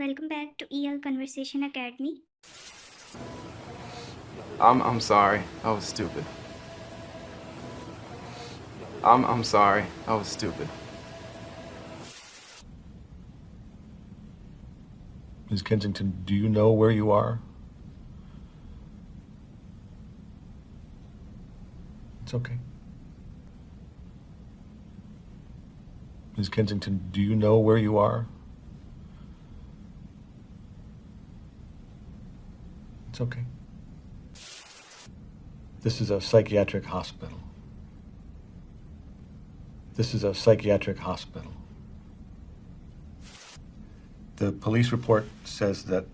welcome back to EL Conversation Academy. I'm sorry. I was stupid. I'm sorry. I was stupid. Ms. Kensington, do you know where you are? It's okay. Ms. Kensington, do you know where you are? It's okay. This is a psychiatric hospital. This is a psychiatric hospital. The police report says that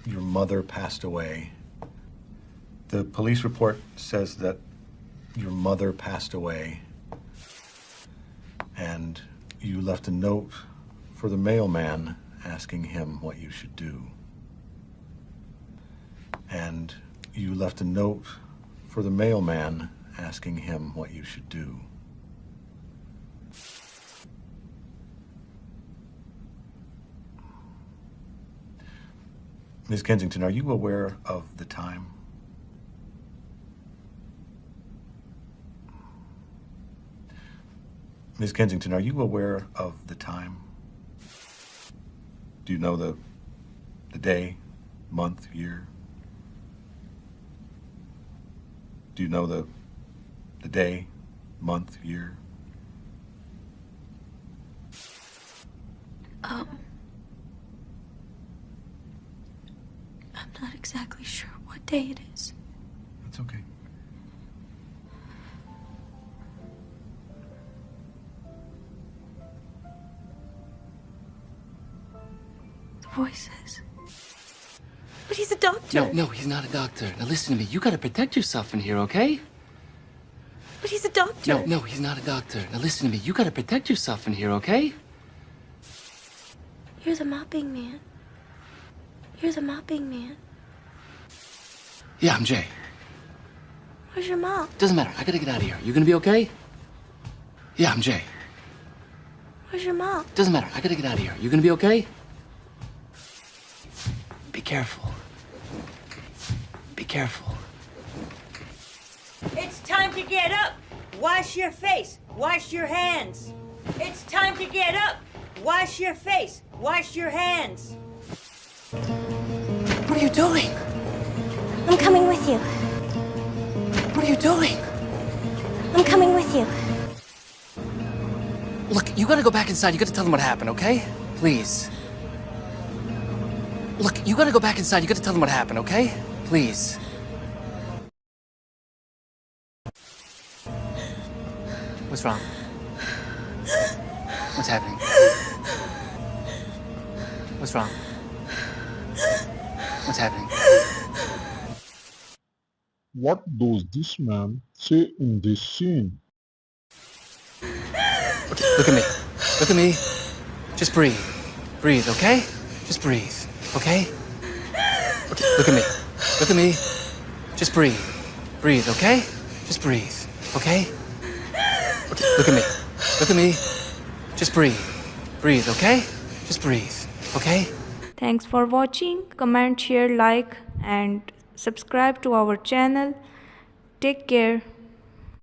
your mother passed away. The police report says that your mother passed away. And you left a note for the mailman asking him what you should do. And you left a note for the mailman asking him what you should do. Ms. Kensington, are you aware of the time? Ms. Kensington, are you aware of the time? Do you know the day, month, year? Do you know the day, month, year? I'm not exactly sure what day it is. That's okay. The voices. But he's a doctor. No, he's not a doctor. Now listen to me. You gotta protect yourself in here, okay? But he's a doctor. No, he's not a doctor. Now listen to me. You gotta protect yourself in here, okay? You're the mopping man. You're the mopping man. Yeah, I'm Jay. Where's your mom? Doesn't matter. I gotta get out of here. You gonna be okay? Yeah, I'm Jay. Where's your mom? Doesn't matter. I gotta get out of here. You gonna be okay? Be careful. Be careful. It's time to get up. Wash your face. Wash your hands. It's time to get up. Wash your face. Wash your hands. What are you doing? I'm coming with you. What are you doing? I'm coming with you. Look, you gotta go back inside. You gotta tell them what happened, okay? Please. Look, you gotta go back inside. You gotta tell them what happened, okay? Please. What's wrong? What's happening? What's wrong? What's happening? What does this man say in this scene? Look at me. Look at me. Just breathe. Breathe, okay? Just breathe, okay? Look at me. Look at me. Just breathe. Breathe, okay? Just breathe, okay? Look at me. Look at me. Just breathe. Breathe, okay? Just breathe, okay? Thanks for watching. Comment, share, like and subscribe to our channel. Take care.